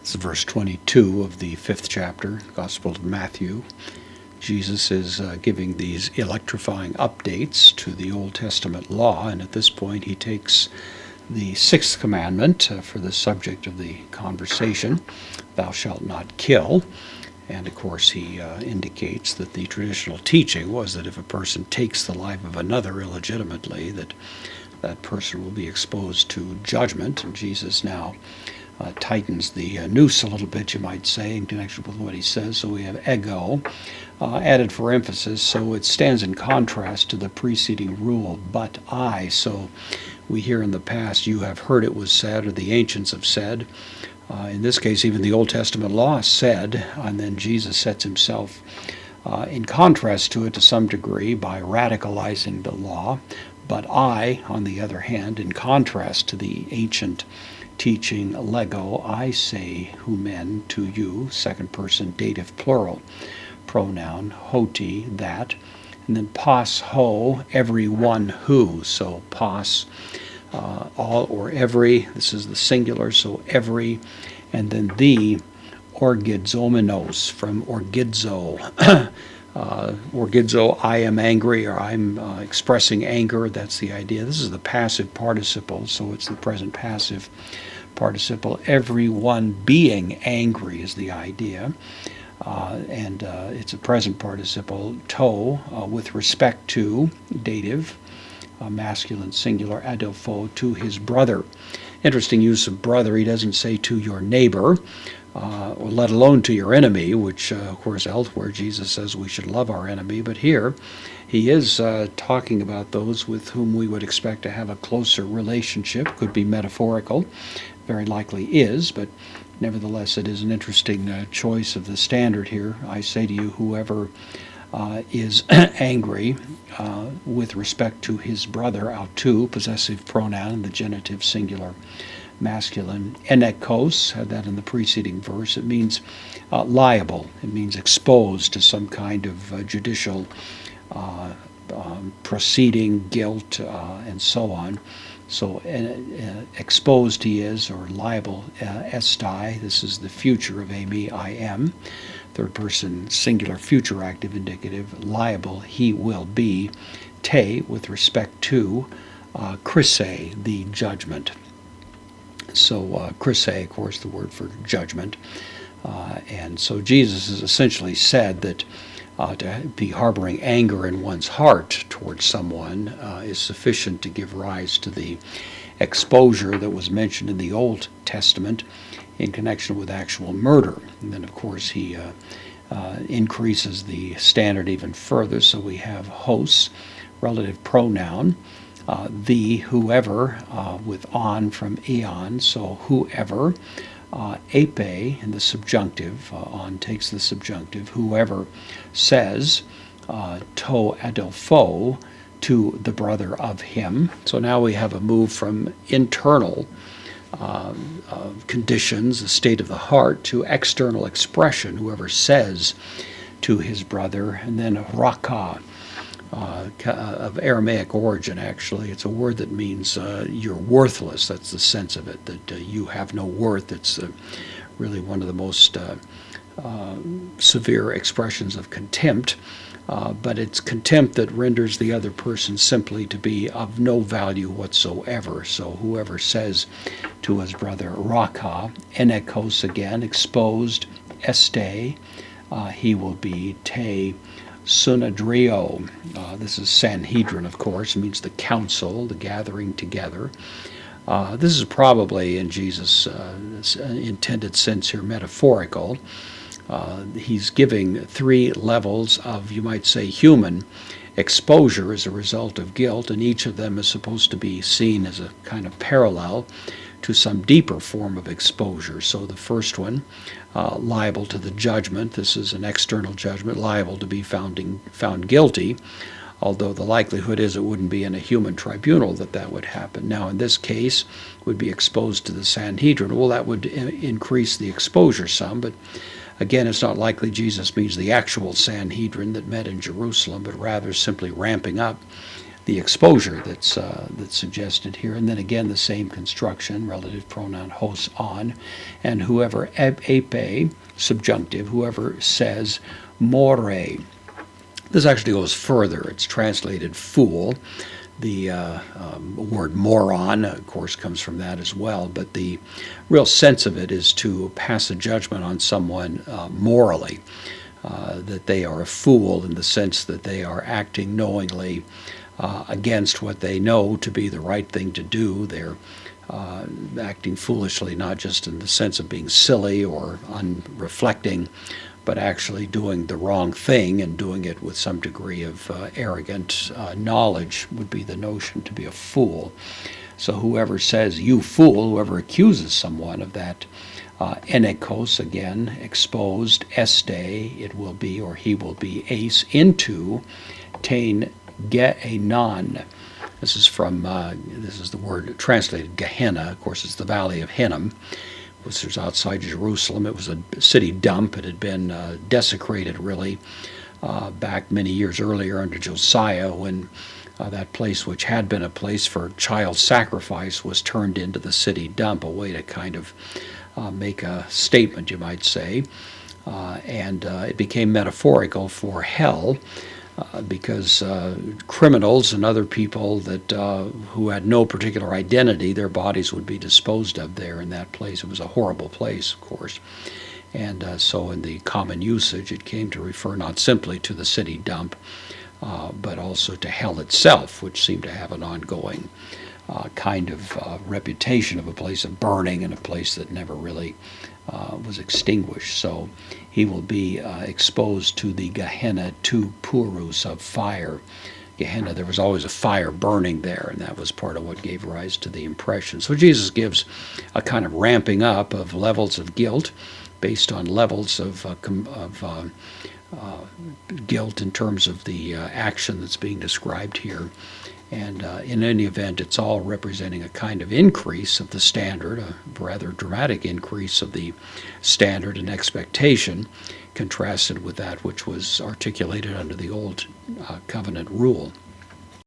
This is verse 22 of the 5th chapter, Gospel of Matthew. Jesus is giving these electrifying updates to the Old Testament law, and at this point he takes the 6th commandment for the subject of the conversation, thou shalt not kill. And of course he indicates that the traditional teaching was that if a person takes the life of another illegitimately, that person will be exposed to judgment. And Jesus now tightens the noose a little bit, you might say, in connection with what he says. So we have ego added for emphasis, so it stands in contrast to the preceding rule, but I. So we hear in the past, you have heard it was said, or the ancients have said. In this case, even the Old Testament law said, and then Jesus sets himself in contrast to it to some degree by radicalizing the law. But I, on the other hand, in contrast to the ancient teaching, lego, I say humen, to you, second person dative plural pronoun, hoti, that, and then pas ho, every one who. So pas, all or every, this is the singular, so every, and then the orgizomenos, from orgizo. Orgizo, I am angry, or I'm expressing anger. That's the idea. This is the passive participle, so it's the present passive participle. Everyone being angry is the idea. And it's a present participle, to, with respect to, dative, masculine singular, adelpho, to his brother. Interesting use of brother. He doesn't say to your neighbor, or let alone to your enemy, which, of course, elsewhere Jesus says we should love our enemy. But here, he is talking about those with whom we would expect to have a closer relationship. Could be metaphorical, very likely is, but nevertheless, it is an interesting choice of the standard here. I say to you, whoever is angry with respect to his brother, autou, possessive pronoun, the genitive singular masculine, enekos, had that in the preceding verse. It means liable. It means exposed to some kind of judicial proceeding, guilt, and so on. So exposed he is, or liable, estai. This is the future of ami, I am. Third person singular future active indicative. Liable he will be. Te, with respect to. Chryse, the judgment. So chryse, of course, the word for judgment. And so Jesus has essentially said that to be harboring anger in one's heart towards someone is sufficient to give rise to the exposure that was mentioned in the Old Testament in connection with actual murder. And then, of course, he increases the standard even further. So we have hos, relative pronoun, the, whoever, with on from eon, so whoever. Epe, in the subjunctive, on takes the subjunctive, whoever says, to adelpho, to the brother of him. So now we have a move from internal conditions, the state of the heart, to external expression, whoever says to his brother, and then raka, of Aramaic origin, actually. It's a word that means you're worthless. That's the sense of it, that you have no worth. It's really one of the most severe expressions of contempt. But it's contempt that renders the other person simply to be of no value whatsoever. So whoever says to his brother, raka, enekos again, exposed, este, he will be te, Synedrio. This is Sanhedrin, of course. It means the council, the gathering together. This is probably, in Jesus' intended sense here, metaphorical. He's giving 3 levels of, you might say, human exposure as a result of guilt, and each of them is supposed to be seen as a kind of parallel to some deeper form of exposure. So the first one, liable to the judgment. This is an external judgment, liable to be found guilty, although the likelihood is it wouldn't be in a human tribunal that would happen. Now, in this case, would be exposed to the Sanhedrin. Well, that would increase the exposure some, but again, it's not likely Jesus means the actual Sanhedrin that met in Jerusalem, but rather simply ramping up the exposure that's suggested here. And then again, the same construction, relative pronoun hos on, and whoever epe, subjunctive, whoever says more. This actually goes further. It's translated fool. The word moron, of course, comes from that as well, but the real sense of it is to pass a judgment on someone morally, that they are a fool in the sense that they are acting knowingly against what they know to be the right thing to do. They're acting foolishly, not just in the sense of being silly or unreflecting, but actually doing the wrong thing and doing it with some degree of arrogant knowledge would be the notion to be a fool. So whoever says, you fool, whoever accuses someone of that, enekos, again, exposed, este, it will be, or he will be, ace, into, tain, ge'enan. This is the word translated Gehenna. Of course, it's the valley of Hinnom, which was outside Jerusalem. It was a city dump. It had been desecrated, really, back many years earlier under Josiah, when that place, which had been a place for child sacrifice, was turned into the city dump, a way to kind of make a statement, you might say. And it became metaphorical for hell, because criminals and other people that who had no particular identity, their bodies would be disposed of there in that place. It was a horrible place, of course. And so in the common usage, it came to refer not simply to the city dump, but also to hell itself, which seemed to have an ongoing kind of reputation of a place of burning and a place that never really was extinguished. So he will be exposed to the Gehenna, to purus of fire. Gehenna, there was always a fire burning there, and that was part of what gave rise to the impression. So Jesus gives a kind of ramping up of levels of guilt based on levels of guilt in terms of the action that's being described here. And in any event, it's all representing a kind of increase of the standard, a rather dramatic increase of the standard and expectation, contrasted with that which was articulated under the old covenant rule.